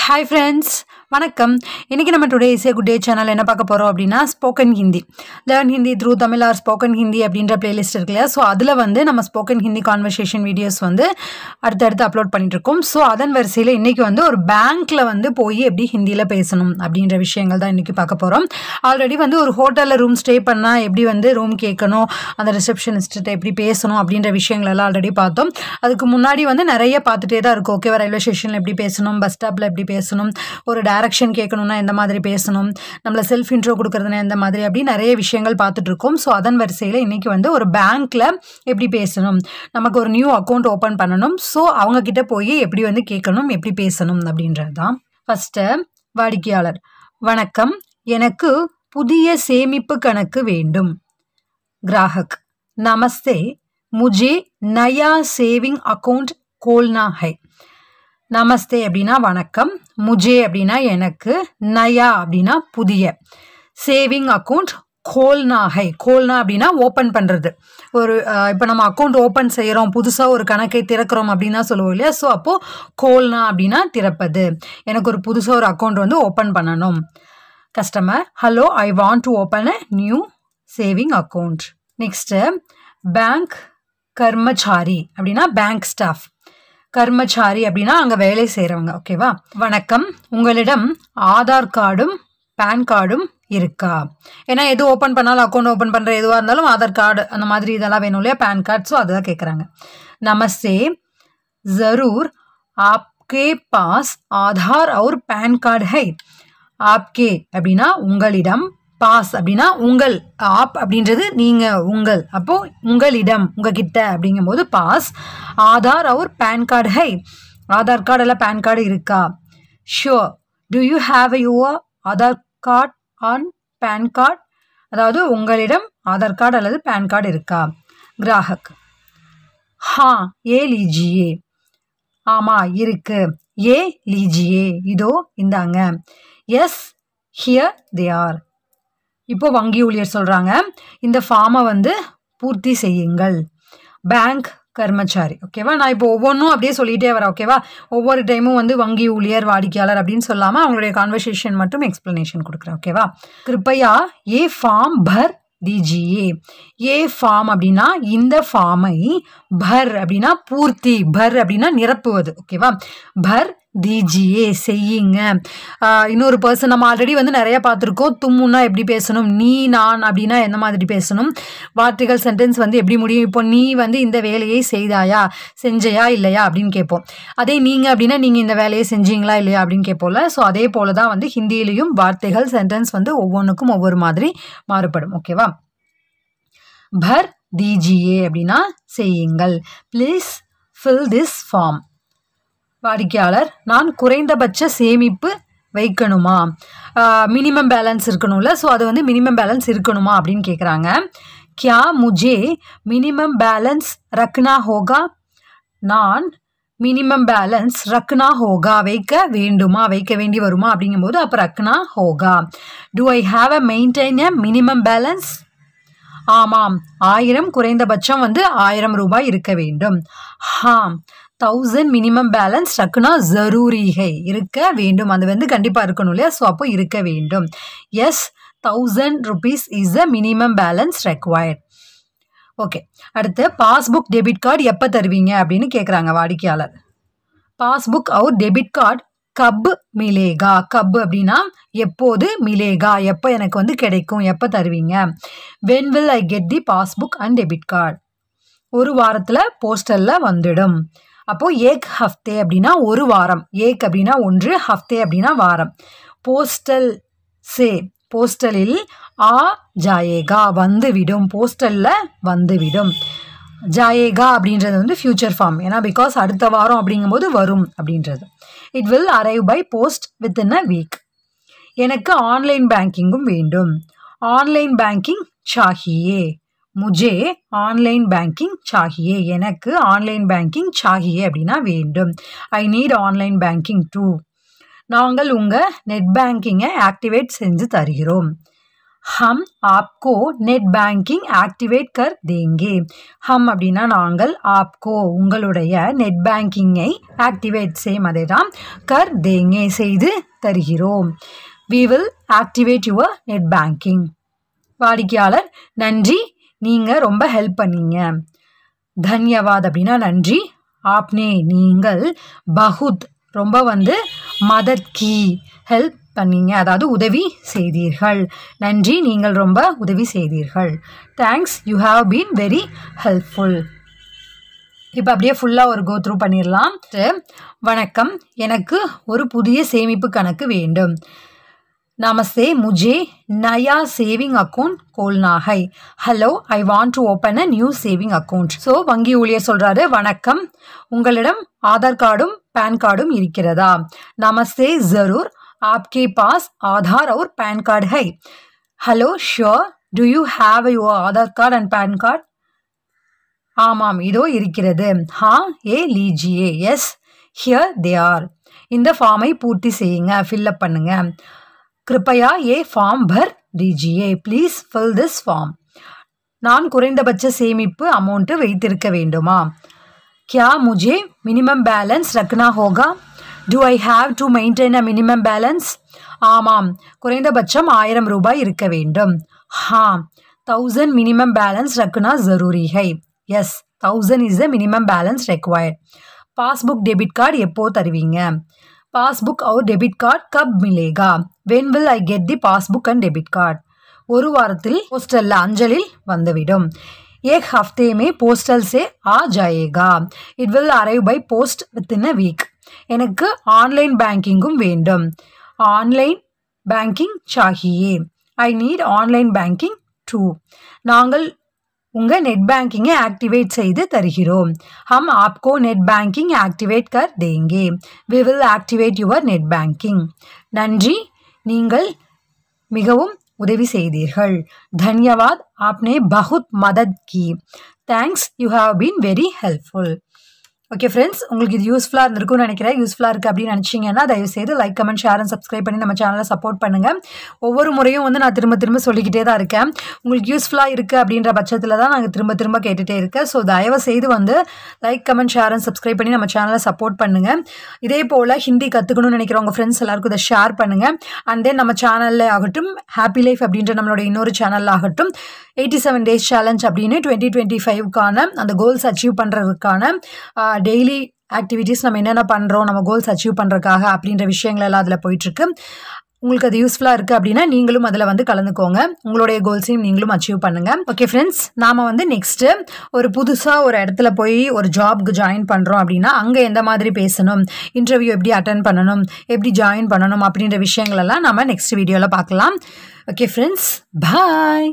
Hi friends, வணக்கம். இன்னைக்கு நம்ம today is a good day channel என்ன பார்க்க போறோம் அப்படின்னா spoken Hindi learn Hindi through Tamil or spoken Hindi அப்படின்ற பிளேலிஸ்ட் இருக்கு இல்லையா. ஸோ அதில் வந்து நம்ம ஸ்போக்கன் ஹிந்தி கான்வர்சேஷன் வீடியோஸ் வந்து அடுத்தடுத்து அப்லோட் பண்ணிட்டு இருக்கோம். ஸோ அதன் வரிசையில் இன்னைக்கு வந்து ஒரு பேங்க்ல வந்து போய் எப்படி ஹிந்தியில் பேசணும் அப்படின்ற விஷயங்கள் தான் இன்னைக்கு பார்க்க போகிறோம். ஆல்ரெடி வந்து ஒரு ஹோட்டலில் ரூம் ஸ்டே பண்ணால் எப்படி வந்து ரூம் கேட்கணும், அந்த ரிசப்ஷனிஸ்ட்டு எப்படி பேசணும் அப்படின்ற விஷயங்கள் எல்லாம் ஆல்ரெடி பார்த்தோம். அதுக்கு முன்னாடி வந்து நிறைய பார்த்துட்டே தான் இருக்கும். ஓகேவா, ரயில்வே ஸ்டேஷனில் எப்படி பேசணும், பஸ் ஸ்டாப்பில் எப்படி பேசணும், ஒரு டைரக்ஷன் கேட்கணும்னா எந்த மாதிரி பேசணும், நம்மள செல்ஃப் இன்ட்ரோ கொடுக்கறதுனா எந்த மாதிரி, அப்படி நிறைய விஷயங்கள் பார்த்துட்டு இருக்கோம். ஸோ அதன் வரிசையில் இன்னைக்கு வந்து ஒரு பேங்க்ல எப்படி பேசணும், நமக்கு ஒரு நியூ அக்கௌண்ட் ஓப்பன் பண்ணணும், ஸோ அவங்க கிட்ட போய் எப்படி வந்து கேட்கணும், எப்படி பேசணும் அப்படின்றது தான். ஃபர்ஸ்ட் வாடிக்கையாளர்: வணக்கம், எனக்கு புதிய சேமிப்பு கணக்கு வேண்டும். கிராஹக்: நமஸ்தே, मुझे नया सेविंग अकाउंट खोलना है. நமஸ்தே அப்படின்னா வணக்கம், முஜே அப்படின்னா எனக்கு, நயா அப்படின்னா புதிய, சேவிங் அக்கௌண்ட் கோல்னா ஹை. கோல்னா அப்படின்னா ஓப்பன் பண்ணுறது. ஒரு இப்போ நம்ம அக்கௌண்ட் ஓப்பன் செய்கிறோம், புதுசாக ஒரு கணக்கை திறக்கிறோம் அப்படின்னா சொல்லுவோம் இல்லையா. ஸோ அப்போது கோல்னா அப்படின்னா திறப்பது. எனக்கு ஒரு புதுசாக ஒரு அக்கௌண்ட் வந்து ஓப்பன் பண்ணணும். Customer: hello, I want to open a new saving account. Next bank கர்மச்சாரி அப்படின்னா பேங்க் ஸ்டாஃப். கர்மச்சாரி அப்படின்னா அங்கே வேலை செய்கிறவங்க. ஓகேவா. வணக்கம், உங்களிடம் ஆதார் கார்டும் பேன் கார்டும் இருக்கா? ஏன்னா எது ஓப்பன் பண்ணாலும், அக்கௌண்ட் ஓப்பன் பண்ணுற எதுவாக இருந்தாலும் ஆதார் கார்டு அந்த மாதிரி இதெல்லாம் வேணும் இல்லையா, பேன் கார்டு. ஸோ அதுதான் கேட்குறாங்க. நமஸ்தே, ஜரூர் ஆப்கே பாஸ் ஆதார் और பேன் கார்டு ஹை. ஆப்கே அப்படின்னா உங்களிடம், பாஸ் அப்படின்னா உங்கள், ஆப் அப்படின்றது நீங்கள், உங்கள், அப்போ உங்களிடம், உங்ககிட்ட அப்படிங்கும்போது பாஸ், ஆதார் और பேன் கார்டு ஹை. ஆதார் கார்டு இல்லை பேன் கார்டு இருக்கா? Sure, do you have your Aadhaar card and PAN card? அதாவது உங்களிடம் ஆதார் கார்டு அல்லது பேன் கார்டு இருக்கா? கிராஹக்: ஹா, ஏ லீஜியே. ஆமாம் இருக்கு. ஏ லீஜியே, இதோ இந்தாங்க. Yes, here they are. இப்போ வங்கி ஊழியர் சொல்கிறாங்க, இந்த ஃபார்மை வந்து பூர்த்தி செய்யுங்கள். பேங்க் கர்மச்சாரி. ஓகேவா. நான் இப்போ ஒவ்வொன்றும் அப்படியே சொல்லிகிட்டே வரேன். ஓகேவா. ஒவ்வொரு டைமும் வந்து வங்கி ஊழியர், வாடிக்கையாளர் அப்படின்னு சொல்லாமல் அவங்களுடைய கான்வர்சேஷன் மட்டும் எக்ஸ்பிளனேஷன் கொடுக்குறேன். ஓகேவா. கிருப்பையா ஏ ஃபார்ம் பர் தீஜியே. ஏ ஃபார்ம் அப்படின்னா இந்த ஃபார்மை, பர் அப்படின்னா பூர்த்தி, பர் அப்படின்னா நிரப்புவது. ஓகேவா. பர் தீஜியே செய்யுங்க. இன்னொரு பர்சன் நம்ம ஆல்ரெடி வந்து நிறைய பார்த்துருக்கோம். தும்முன்னா எப்படி பேசணும், நீ நான் அப்படின்னா எந்த மாதிரி பேசணும், வார்த்தைகள் சென்டென்ஸ் வந்து எப்படி முடியும். இப்போ நீ வந்து இந்த வேலையை செய்தாயா, செஞ்சையா இல்லையா அப்படின்னு கேட்போம். அதே நீங்கள் அப்படின்னா நீங்கள் இந்த வேலையை செஞ்சீங்களா இல்லையா அப்படின்னு கேட்போம்ல. ஸோ அதே போல தான் வந்து ஹிந்தியிலையும் வார்த்தைகள் சென்டென்ஸ் வந்து ஒவ்வொன்றுக்கும் ஒவ்வொரு மாதிரி மாறுபடும். ஓகேவா. பர் தீஜியே அப்படின்னா செய்யுங்கள். Please fill this form. வாடிக்கையாளர்: நான் குறைந்தபட்ச சேமிப்பு வைக்கணுமா, மினிமம் பேலன்ஸ் இருக்கணும்ல. ஸோ அது வந்து மினிமம் பேலன்ஸ் இருக்கணுமா அப்படின்னு கேட்குறாங்க. கியா முஜே மினிமம் பேலன்ஸ் ரக்னா ஹோகா? நான் மினிமம் பேலன்ஸ் ரக்னா ஹோகா, வைக்க வேண்டுமா, வைக்க வேண்டி வருமா அப்படிங்கும்போது அப்போ ரக்னா ஹோகா. Do I have a maintain a minimum balance? ஆமாம், 1000 குறைந்தபட்சம் வந்து 1000 ரூபாய் இருக்க வேண்டும். ஹாம், 1000 மினிமம் பேலன்ஸ் ரக்குனா ஜரூரி ஹை, இருக்க வேண்டும், அது வந்து கண்டிப்பாக இருக்கணும் இல்லையா. ஸோ அப்போ இருக்க வேண்டும். Yes, 1000 rupees is a minimum balance required. Okay. அடுத்து பாஸ்புக் டெபிட் கார்டு எப்போ தருவீங்க அப்படின்னு கேட்குறாங்க வாடிக்கையாளர். பாஸ்புக் और டெபிட் கார்டு கப் மிலேகா. கப் அப்படின்னா எப்போது, மிலேகா எப்போ எனக்கு வந்து கிடைக்கும், எப்போ தருவீங்க. When will I get the passbook and debit card? ஒரு வாரத்தில் போஸ்டலில் வந்துடும். அப்போது ஏக் ஹஃப்தே அப்படின்னா ஒரு வாரம், ஏக் அப்படின்னா ஒன்று, ஹஃப்தே அப்படின்னா வாரம். போஸ்டல் சே, போஸ்டலில் ஆ ஜாயேகா வந்துவிடும், போஸ்டலில் வந்துவிடும். ஜாயேகா அப்படின்றது வந்து ஃபியூச்சர் ஃபார்ம், ஏன்னா பிகாஸ் அடுத்த வாரம் அப்படிங்கும்போது வரும் அப்படின்றது. It will arrive by post within a week. எனக்கு ஆன்லைன் பேங்கிங்கும் வேண்டும். ஆன்லைன் பேங்கிங் சாஹியே. முஜே ஆன்லைன் பேங்கிங் சாஹியே, எனக்கு ஆன்லைன் பேங்கிங் சாஹியே அப்படின்னா வேண்டும். I need online banking too. நாங்கள் உங்கள் நெட் பேங்கிங்கை ஆக்டிவேட் செஞ்சு தருகிறோம். हम आपको नेट बैंकिंग ஆக்டிவேட் कर देंगे. हम அப்படின்னா நாங்கள் आपको உங்களுடைய நெட் பேங்கிங்கை ஆக்டிவேட் சேம் அதே தான் कर देंगे செய்து தருகிறோம். We will activate your net banking. வாடிக்கையாளர் நன்றி, நீங்கள் ரொம்ப ஹெல்ப் பண்ணீங்க. தன்யவாத் அப்படின்னா நன்றி. ஆப்னே நீங்கள், பகுத் ரொம்ப மதத் கி ஹெல்ப் பண்ணீங்க, அதாவது உதவி செய்தீர்கள். நன்றி, நீங்கள் ரொம்ப உதவி செய்தீர்கள். Thanks, you have been very helpful. இப்போ அப்படியே ஃபுல்லாக ஒரு கோ த்ரூ பண்ணிடலாம். வணக்கம், எனக்கு ஒரு புதிய சேமிப்பு கணக்கு வேண்டும். नमस्ते, मुझे नया सेविंग अकाउंट खोलना है. Hello, I want to open a new saving account. So வங்கி ஊழியர் சொல்கிறாரு, வணக்கம், உங்களிடம் ஆதார் கார்டும் பேன் கார்டும் இருக்கிறதா? நமஸ்தே, ஜரூர், आपके पास आधार और पैन कार्ड है? Hello, sure, do you have your Aadhaar card and PAN card? ஆமாம், இதோ இருக்கிறது. हाँ, ये लीजिए. Yes, here they are. இந்த ஃபார்மை பூர்த்தி செய்யுங்க, ஃபில்அப் பண்ணுங்க. कृपया ये फॉर्म भर दीजिए. Please fill this form. நான் குறைந்தபட்ச சேமிப்பு அமௌண்ட் வைத்திருக்க வேண்டுமா? क्या मुझे मिनिमम बैलेंस रखना होगा? Do I have to maintain a minimum balance? ஆமாம், குறைந்தபட்சம் 1000 ரூபாய் இருக்க வேண்டும். हाँ, 1000 मिनिमम बैलेंस रखना जरूरी है. Yes, 1000 is the minimum balance required. Passbook debit card எப்போ தருவீங்க? पासबुक और डेबिट कार्ड कब मिलेगा? When will I get the passbook and debit card? ஒரு வாரத்தில் போஸ்டல்ல அஞ்சலில் வந்துவிடும். एक हफ्ते में पोस्टल से आ जाएगा. It will arrive by post within a week. எனக்கு ஆன்லைன் பேங்கிங்கும் வேண்டும். ஆன்லைன் பேங்கிங் சாஹியே. I need online banking too. நாங்கள் உங்கள் நெட் பேங்கிங்கை ஆக்டிவேட் செய்து தருகிறோம். हम आपको नेट बैंकिंग एक्टिवेट कर देंगे. We will activate your net banking. நன்றி, நீங்கள் மிகவும் உதவி செய்தீர்கள். धन्यवाद, आपने बहुत मदद की. Thanks, you have been very helpful. Okay friends, உங்களுக்கு இது யூஸ்ஃபுல்லாக இருந்திருக்கும்னு நினைக்கிறேன். யூஸ்ஃபுல்லாக இருக்குது அப்படின்னு நினச்சிங்கன்னா தயவுசெய்து like, comment, share and subscribe பண்ணி நம்ம சேனலை சப்போர்ட் பண்ணுங்கள். ஒவ்வொரு முறையும் நான் திரும்ப சொல்லிக்கிட்டே தான் இருக்கேன். உங்களுக்கு யூஸ்ஃபுல்லாக இருக்குது அப்படின்ற பட்சத்தில் தான் நாங்கள் திரும்ப கேட்டுகிட்டே இருக்கேன். ஸோ தயவுசெய்து like, comment, share and subscribe பண்ணி நம்ம சேனலை சப்போர்ட் பண்ணுங்கள். இதே போல் ஹிந்தி கற்றுக்கணும்னு நினைக்கிற உங்கள் ஃப்ரெண்ட்ஸ் எல்லாருக்கும் இதை ஷேர் பண்ணுங்கள். அண்ட் தென் நம்ம சேனலில் ஆகட்டும், ஹாப்பி லைஃப் அப்படின்ற நம்மளோட இன்னொரு சேனலில் ஆகட்டும், 87 days சேலஞ்ச் அப்படின்னு 2025க்கான அந்த கோல்ஸ் அச்சீவ் பண்ணுறதுக்கான டெய்லி ஆக்டிவிட்டீஸ் நம்ம என்னென்ன பண்ணுறோம் நம்ம கோல்ஸ் அச்சீவ் பண்ணுறதுக்காக அப்படின்ற விஷயங்கள் எல்லாம் அதில் போயிட்டுருக்கு. உங்களுக்கு அது யூஸ்ஃபுல்லாக இருக்குது அப்படின்னா நீங்களும் அதில் கலந்துக்கோங்க. உங்களுடைய கோல்ஸையும் நீங்களும் அச்சீவ் பண்ணுங்கள். ஓகே ஃப்ரெண்ட்ஸ், நாம் நெக்ஸ்ட்டு ஒரு புதுசாக ஒரு இடத்துல போய் ஒரு ஜாப்க்கு ஜாயின் பண்ணுறோம் அப்படின்னா அங்கே எந்த மாதிரி பேசணும், இன்டர்வியூ எப்படி அட்டன் பண்ணணும், எப்படி ஜாயின் பண்ணணும் அப்படின்ற விஷயங்களெல்லாம் நம்ம நெக்ஸ்ட் வீடியோவில் பார்க்கலாம். ஓகே ஃப்ரெண்ட்ஸ், பாய்.